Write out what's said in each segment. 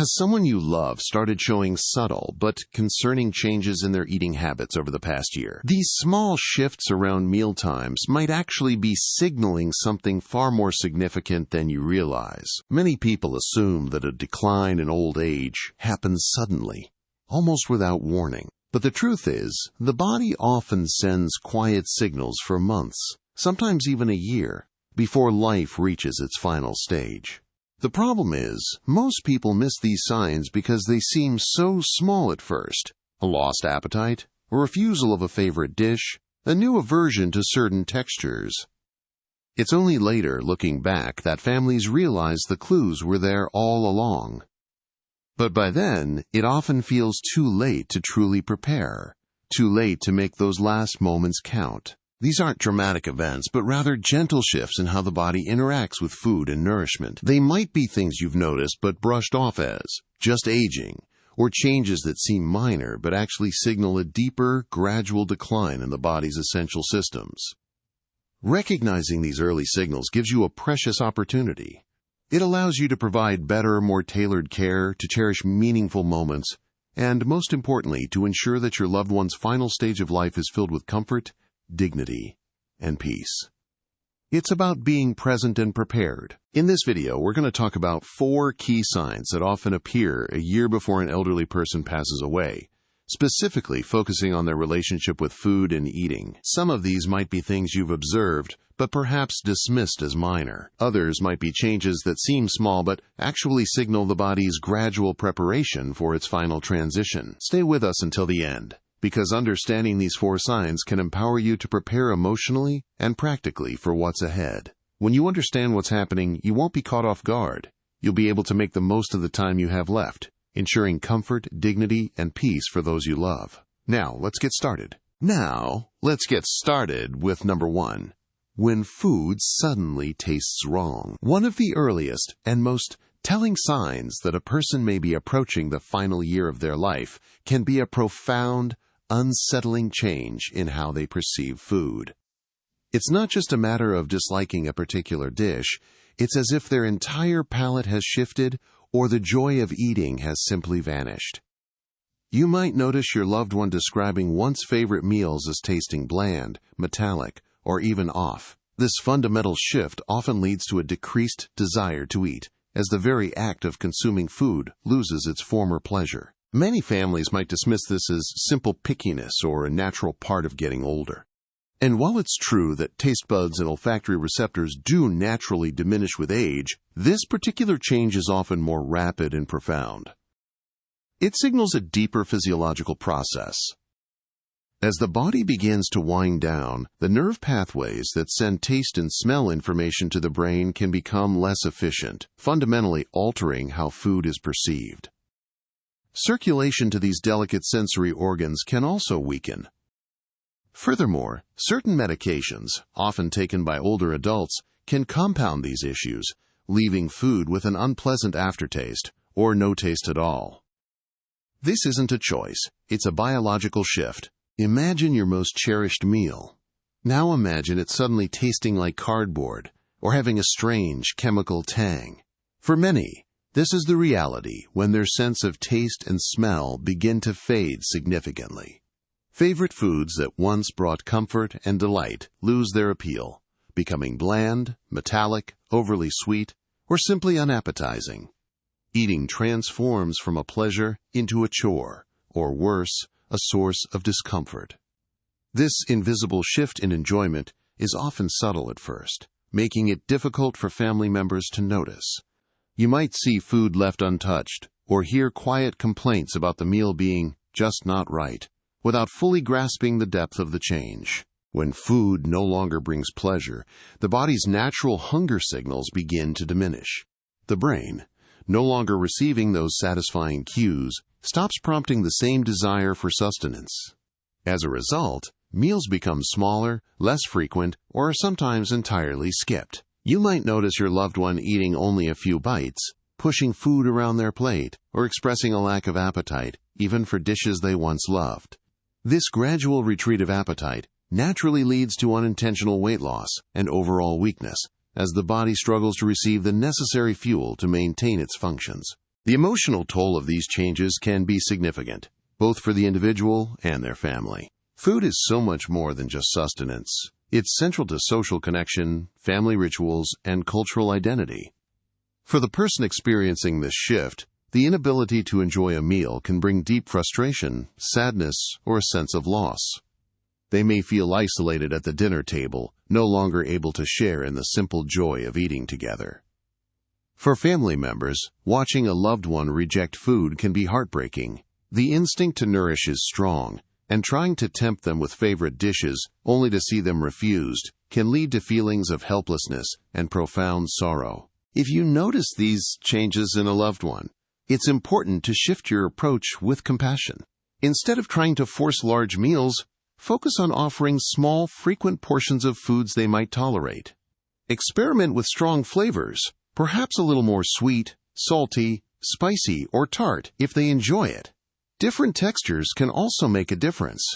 Has someone you love started showing subtle but concerning changes in their eating habits over the past year? These small shifts around meal times might actually be signaling something far more significant than you realize. Many people assume that a decline in old age happens suddenly, almost without warning. But the truth is, the body often sends quiet signals for months, sometimes even a year, before life reaches its final stage. The problem is, most people miss these signs because they seem so small at first. A lost appetite, a refusal of a favorite dish, a new aversion to certain textures. It's only later, looking back, that families realize the clues were there all along. But by then, it often feels too late to truly prepare, too late to make those last moments count. These aren't dramatic events, but rather gentle shifts in how the body interacts with food and nourishment. They might be things you've noticed but brushed off as just aging, or changes that seem minor but actually signal a deeper, gradual decline in the body's essential systems. Recognizing these early signals gives you a precious opportunity. It allows you to provide better, more tailored care, to cherish meaningful moments, and most importantly, to ensure that your loved one's final stage of life is filled with comfort, dignity, and peace. It's about being present and prepared. In this video, we're going to talk about 4 key signs that often appear a year before an elderly person passes away, specifically focusing on their relationship with food and eating. Some of these might be things you've observed, but perhaps dismissed as minor. Others might be changes that seem small but actually signal the body's gradual preparation for its final transition. Stay with us until the end, because understanding these 4 signs can empower you to prepare emotionally and practically for what's ahead. When you understand what's happening, you won't be caught off guard. You'll be able to make the most of the time you have left, ensuring comfort, dignity, and peace for those you love. Now, let's get started. With number 1. When food suddenly tastes wrong. One of the earliest and most telling signs that a person may be approaching the final year of their life can be a profound, unsettling change in how they perceive food. It's not just a matter of disliking a particular dish, it's as if their entire palate has shifted or the joy of eating has simply vanished. You might notice your loved one describing once favorite meals as tasting bland, metallic, or even off. This fundamental shift often leads to a decreased desire to eat, as the very act of consuming food loses its former pleasure. Many families might dismiss this as simple pickiness or a natural part of getting older. And while it's true that taste buds and olfactory receptors do naturally diminish with age, this particular change is often more rapid and profound. It signals a deeper physiological process. As the body begins to wind down, the nerve pathways that send taste and smell information to the brain can become less efficient, fundamentally altering how food is perceived. Circulation to these delicate sensory organs can also weaken. Furthermore, certain medications, often taken by older adults, can compound these issues, leaving food with an unpleasant aftertaste or no taste at all. This isn't a choice, it's a biological shift. Imagine your most cherished meal. Now imagine it suddenly tasting like cardboard or having a strange chemical tang. For many, this is the reality when their sense of taste and smell begin to fade significantly. Favorite foods that once brought comfort and delight lose their appeal, becoming bland, metallic, overly sweet, or simply unappetizing. Eating transforms from a pleasure into a chore, or worse, a source of discomfort. This invisible shift in enjoyment is often subtle at first, making it difficult for family members to notice. You might see food left untouched, or hear quiet complaints about the meal being just not right, without fully grasping the depth of the change. When food no longer brings pleasure, the body's natural hunger signals begin to diminish. The brain, no longer receiving those satisfying cues, stops prompting the same desire for sustenance. As a result, meals become smaller, less frequent, or sometimes entirely skipped. You might notice your loved one eating only a few bites, pushing food around their plate, or expressing a lack of appetite, even for dishes they once loved. This gradual retreat of appetite naturally leads to unintentional weight loss and overall weakness, as the body struggles to receive the necessary fuel to maintain its functions. The emotional toll of these changes can be significant, both for the individual and their family. Food is so much more than just sustenance. It's central to social connection, family rituals, and cultural identity. For the person experiencing this shift, the inability to enjoy a meal can bring deep frustration, sadness, or a sense of loss. They may feel isolated at the dinner table, no longer able to share in the simple joy of eating together. For family members, watching a loved one reject food can be heartbreaking. The instinct to nourish is strong, and trying to tempt them with favorite dishes only to see them refused can lead to feelings of helplessness and profound sorrow. If you notice these changes in a loved one, it's important to shift your approach with compassion. Instead of trying to force large meals, focus on offering small, frequent portions of foods they might tolerate. Experiment with strong flavors, perhaps a little more sweet, salty, spicy, or tart if they enjoy it. Different textures can also make a difference.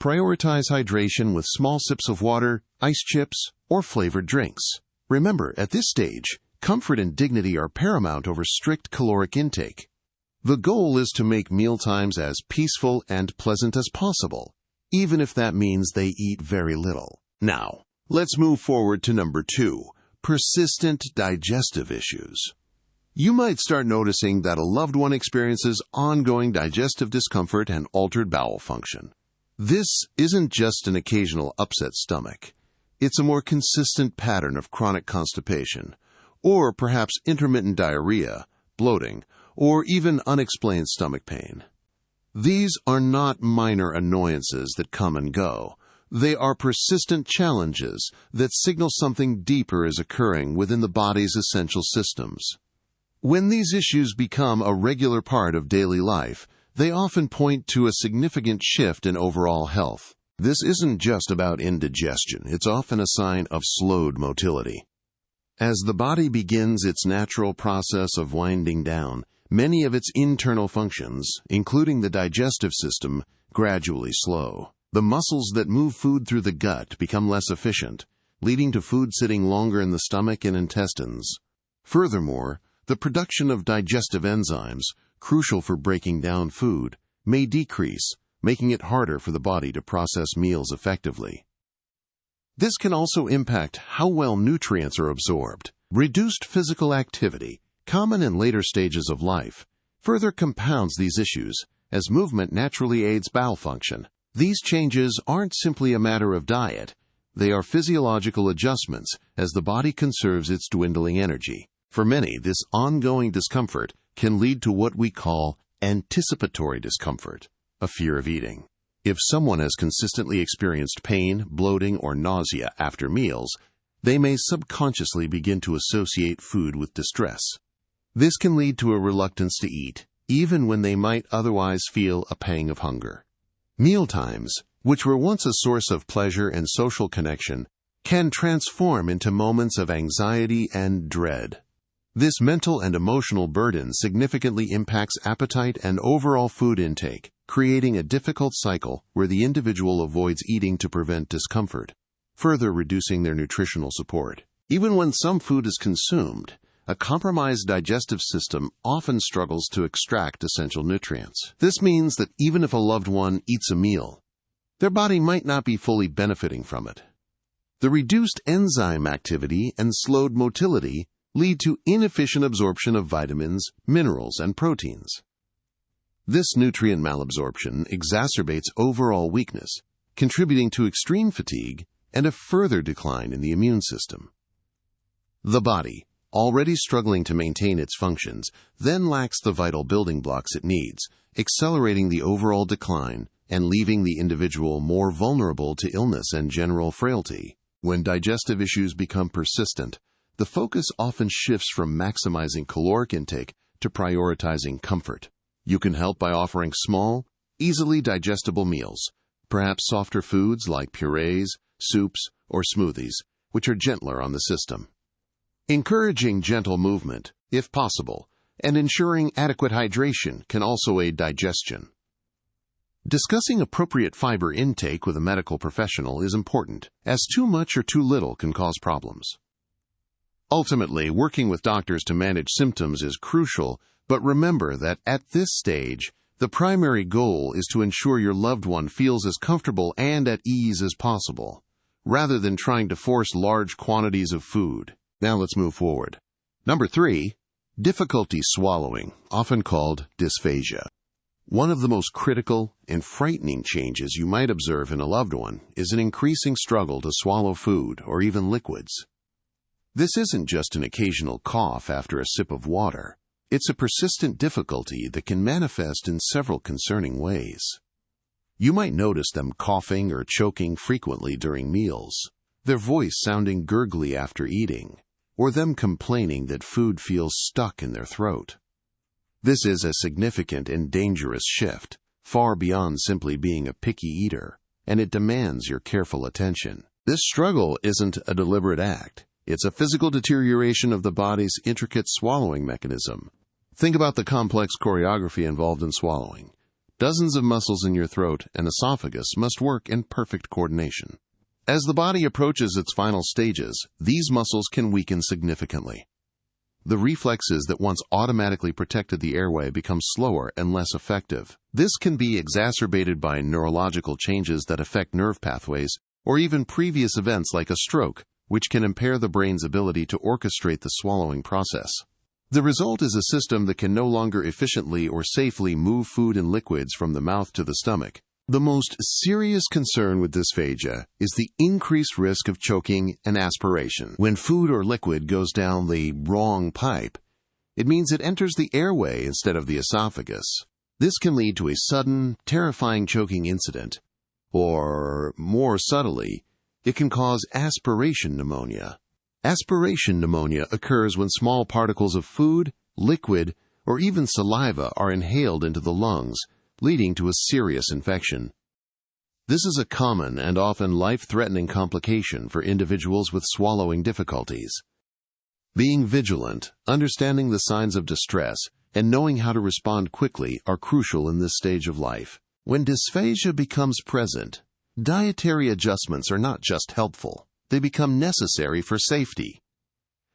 Prioritize hydration with small sips of water, ice chips, or flavored drinks. Remember, at this stage, comfort and dignity are paramount over strict caloric intake. The goal is to make mealtimes as peaceful and pleasant as possible, even if that means they eat very little. Now, let's move forward to number 2, persistent digestive issues. You might start noticing that a loved one experiences ongoing digestive discomfort and altered bowel function. This isn't just an occasional upset stomach. It's a more consistent pattern of chronic constipation, or perhaps intermittent diarrhea, bloating, or even unexplained stomach pain. These are not minor annoyances that come and go. They are persistent challenges that signal something deeper is occurring within the body's essential systems. When these issues become a regular part of daily life, they often point to a significant shift in overall health. This isn't just about indigestion. It's often a sign of slowed motility. As the body begins its natural process of winding down, many of its internal functions, including the digestive system, gradually slow. The muscles that move food through the gut become less efficient, leading to food sitting longer in the stomach and intestines. Furthermore, the production of digestive enzymes, crucial for breaking down food, may decrease, making it harder for the body to process meals effectively. This can also impact how well nutrients are absorbed. Reduced physical activity, common in later stages of life, further compounds these issues, as movement naturally aids bowel function. These changes aren't simply a matter of diet. They are physiological adjustments as the body conserves its dwindling energy. For many, this ongoing discomfort can lead to what we call anticipatory discomfort, a fear of eating. If someone has consistently experienced pain, bloating, or nausea after meals, they may subconsciously begin to associate food with distress. This can lead to a reluctance to eat, even when they might otherwise feel a pang of hunger. Mealtimes, which were once a source of pleasure and social connection, can transform into moments of anxiety and dread. This mental and emotional burden significantly impacts appetite and overall food intake, creating a difficult cycle where the individual avoids eating to prevent discomfort, further reducing their nutritional support. Even when some food is consumed, a compromised digestive system often struggles to extract essential nutrients. This means that even if a loved one eats a meal, their body might not be fully benefiting from it. The reduced enzyme activity and slowed motility lead to inefficient absorption of vitamins, minerals, and proteins. This nutrient malabsorption exacerbates overall weakness, contributing to extreme fatigue and a further decline in the immune system. The body, already struggling to maintain its functions, then lacks the vital building blocks it needs, accelerating the overall decline and leaving the individual more vulnerable to illness and general frailty. When digestive issues become persistent, the focus often shifts from maximizing caloric intake to prioritizing comfort. You can help by offering small, easily digestible meals, perhaps softer foods like purees, soups, or smoothies, which are gentler on the system. Encouraging gentle movement, if possible, and ensuring adequate hydration can also aid digestion. Discussing appropriate fiber intake with a medical professional is important, as too much or too little can cause problems. Ultimately, working with doctors to manage symptoms is crucial, but remember that at this stage, the primary goal is to ensure your loved one feels as comfortable and at ease as possible, rather than trying to force large quantities of food. Now let's move forward. Number 3, difficulty swallowing, often called dysphagia. One of the most critical and frightening changes you might observe in a loved one is an increasing struggle to swallow food or even liquids. This isn't just an occasional cough after a sip of water. It's a persistent difficulty that can manifest in several concerning ways. You might notice them coughing or choking frequently during meals, their voice sounding gurgly after eating, or them complaining that food feels stuck in their throat. This is a significant and dangerous shift, far beyond simply being a picky eater, and it demands your careful attention. This struggle isn't a deliberate act. It's a physical deterioration of the body's intricate swallowing mechanism. Think about the complex choreography involved in swallowing. Dozens of muscles in your throat and esophagus must work in perfect coordination. As the body approaches its final stages, these muscles can weaken significantly. The reflexes that once automatically protected the airway become slower and less effective. This can be exacerbated by neurological changes that affect nerve pathways, or even previous events like a stroke, which can impair the brain's ability to orchestrate the swallowing process. The result is a system that can no longer efficiently or safely move food and liquids from the mouth to the stomach. The most serious concern with dysphagia is the increased risk of choking and aspiration. When food or liquid goes down the wrong pipe, it means it enters the airway instead of the esophagus. This can lead to a sudden, terrifying choking incident, or, more subtly, it can cause aspiration pneumonia. Aspiration pneumonia occurs when small particles of food, liquid, or even saliva are inhaled into the lungs, leading to a serious infection. This is a common and often life-threatening complication for individuals with swallowing difficulties. Being vigilant, understanding the signs of distress, and knowing how to respond quickly are crucial in this stage of life. When dysphagia becomes present, dietary adjustments are not just helpful, they become necessary for safety.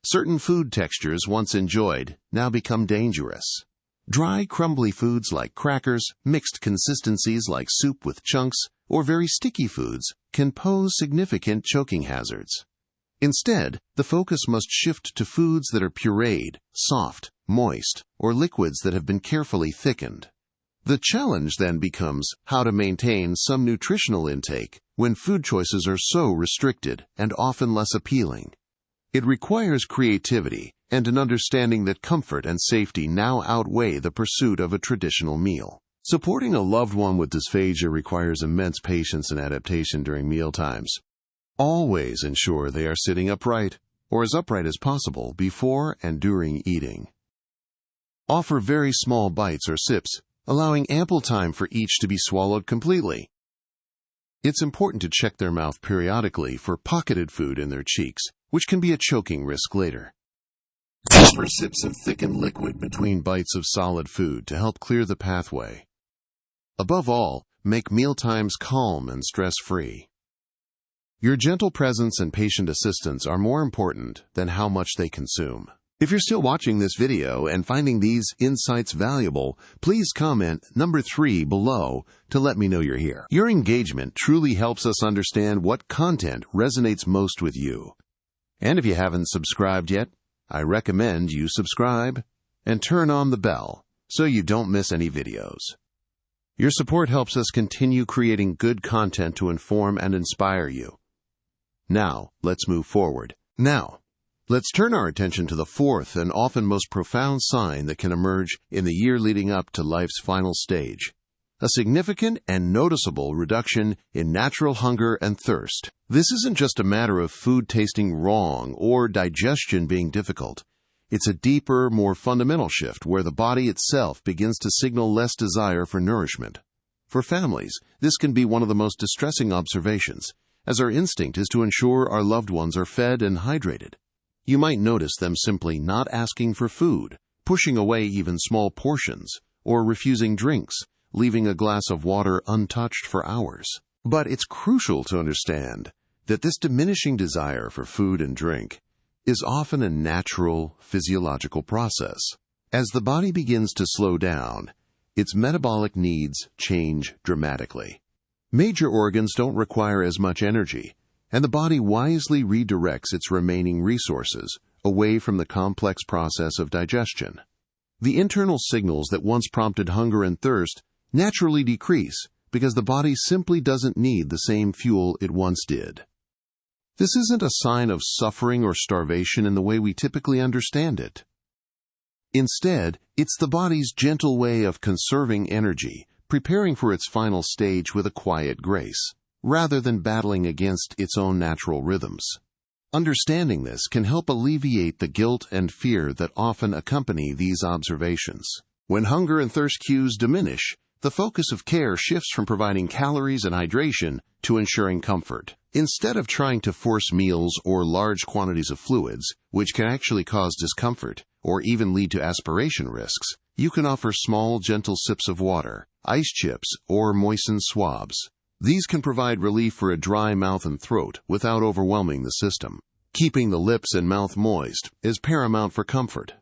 Certain food textures once enjoyed now become dangerous. Dry, crumbly foods like crackers, mixed consistencies like soup with chunks, or very sticky foods can pose significant choking hazards. Instead, the focus must shift to foods that are pureed, soft, moist, or liquids that have been carefully thickened. The challenge then becomes how to maintain some nutritional intake when food choices are so restricted and often less appealing. It requires creativity and an understanding that comfort and safety now outweigh the pursuit of a traditional meal. Supporting a loved one with dysphagia requires immense patience and adaptation during meal times. Always ensure they are sitting upright, or as upright as possible, before and during eating. Offer very small bites or sips, allowing ample time for each to be swallowed completely. It's important to check their mouth periodically for pocketed food in their cheeks, which can be a choking risk later. Offer sips of thickened liquid between bites of solid food to help clear the pathway. Above all, make mealtimes calm and stress-free. Your gentle presence and patient assistance are more important than how much they consume. If you're still watching this video and finding these insights valuable, please comment number 3 below to let me know you're here. Your engagement truly helps us understand what content resonates most with you. And if you haven't subscribed yet, I recommend you subscribe and turn on the bell so you don't miss any videos. Your support helps us continue creating good content to inform and inspire you. Now, let's move forward. Let's turn our attention to the fourth and often most profound sign that can emerge in the year leading up to life's final stage: a significant and noticeable reduction in natural hunger and thirst. This isn't just a matter of food tasting wrong or digestion being difficult. It's a deeper, more fundamental shift where the body itself begins to signal less desire for nourishment. For families, this can be one of the most distressing observations, as our instinct is to ensure our loved ones are fed and hydrated. You might notice them simply not asking for food, pushing away even small portions, or refusing drinks, leaving a glass of water untouched for hours. But it's crucial to understand that this diminishing desire for food and drink is often a natural, physiological process. As the body begins to slow down, its metabolic needs change dramatically. Major organs don't require as much energy, and the body wisely redirects its remaining resources away from the complex process of digestion. The internal signals that once prompted hunger and thirst naturally decrease because the body simply doesn't need the same fuel it once did. This isn't a sign of suffering or starvation in the way we typically understand it. Instead, it's the body's gentle way of conserving energy, preparing for its final stage with a quiet grace, rather than battling against its own natural rhythms. Understanding this can help alleviate the guilt and fear that often accompany these observations. When hunger and thirst cues diminish, the focus of care shifts from providing calories and hydration to ensuring comfort. Instead of trying to force meals or large quantities of fluids, which can actually cause discomfort or even lead to aspiration risks, you can offer small, gentle sips of water, ice chips, or moistened swabs. These can provide relief for a dry mouth and throat without overwhelming the system. Keeping the lips and mouth moist is paramount for comfort,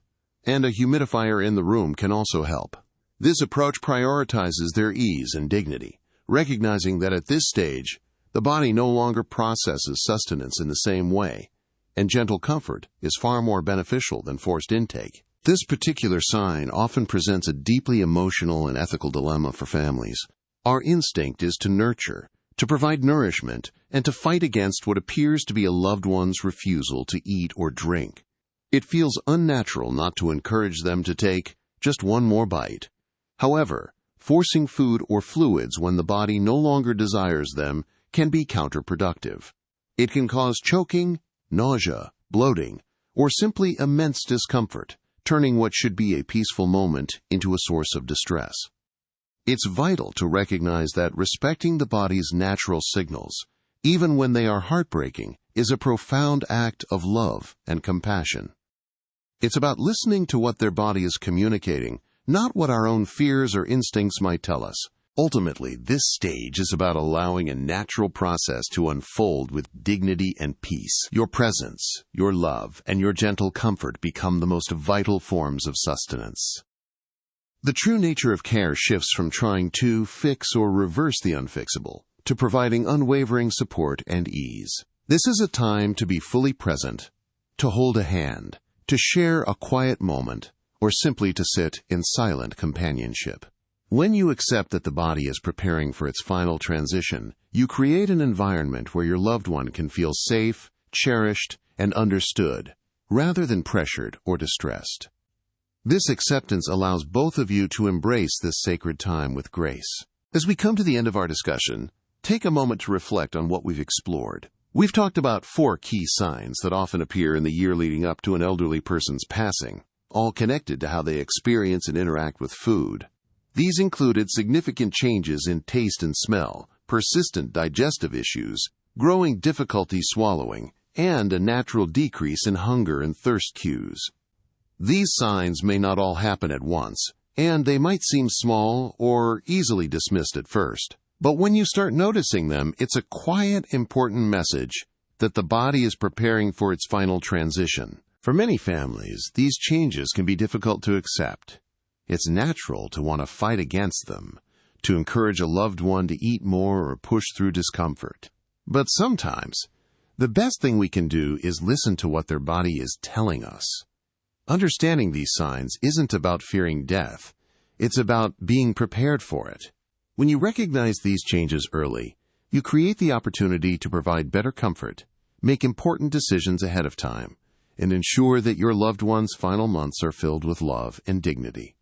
and a humidifier in the room can also help. This approach prioritizes their ease and dignity, recognizing that at this stage, the body no longer processes sustenance in the same way, and gentle comfort is far more beneficial than forced intake. This particular sign often presents a deeply emotional and ethical dilemma for families. Our instinct is to nurture, to provide nourishment, and to fight against what appears to be a loved one's refusal to eat or drink. It feels unnatural not to encourage them to take just one more bite. However, forcing food or fluids when the body no longer desires them can be counterproductive. It can cause choking, nausea, bloating, or simply immense discomfort, turning what should be a peaceful moment into a source of distress. It's vital to recognize that respecting the body's natural signals, even when they are heartbreaking, is a profound act of love and compassion. It's about listening to what their body is communicating, not what our own fears or instincts might tell us. Ultimately, this stage is about allowing a natural process to unfold with dignity and peace. Your presence, your love, and your gentle comfort become the most vital forms of sustenance. The true nature of care shifts from trying to fix or reverse the unfixable to providing unwavering support and ease. This is a time to be fully present, to hold a hand, to share a quiet moment, or simply to sit in silent companionship. When you accept that the body is preparing for its final transition, you create an environment where your loved one can feel safe, cherished, and understood, rather than pressured or distressed. This acceptance allows both of you to embrace this sacred time with grace. As we come to the end of our discussion, take a moment to reflect on what we've explored. We've talked about 4 key signs that often appear in the year leading up to an elderly person's passing, all connected to how they experience and interact with food. These included significant changes in taste and smell, persistent digestive issues, growing difficulty swallowing, and a natural decrease in hunger and thirst cues. These signs may not all happen at once, and they might seem small or easily dismissed at first. But when you start noticing them, it's a quiet, important message that the body is preparing for its final transition. For many families, these changes can be difficult to accept. It's natural to want to fight against them, to encourage a loved one to eat more or push through discomfort. But sometimes, the best thing we can do is listen to what their body is telling us. Understanding these signs isn't about fearing death. It's about being prepared for it. When you recognize these changes early, you create the opportunity to provide better comfort, make important decisions ahead of time, and ensure that your loved one's final months are filled with love and dignity.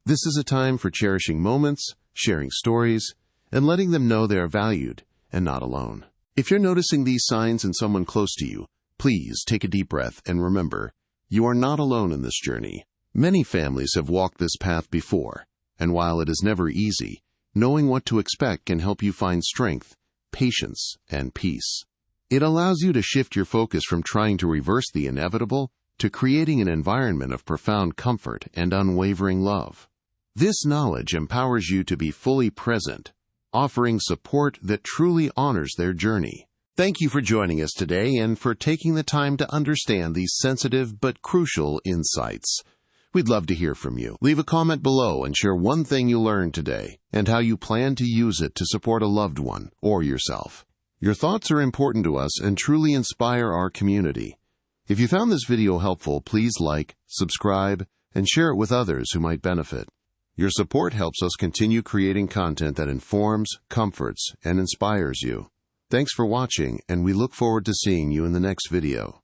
This is a time for cherishing moments, sharing stories, and letting them know they are valued and not alone. If you're noticing these signs in someone close to you, please take a deep breath and remember, you are not alone in this journey. Many families have walked this path before, and while it is never easy, knowing what to expect can help you find strength, patience, and peace. It allows you to shift your focus from trying to reverse the inevitable to creating an environment of profound comfort and unwavering love. This knowledge empowers you to be fully present, offering support that truly honors their journey. Thank you for joining us today and for taking the time to understand these sensitive but crucial insights. We'd love to hear from you. Leave a comment below and share one thing you learned today and how you plan to use it to support a loved one or yourself. Your thoughts are important to us and truly inspire our community. If you found this video helpful, please like, subscribe, and share it with others who might benefit. Your support helps us continue creating content that informs, comforts, and inspires you. Thanks for watching, and we look forward to seeing you in the next video.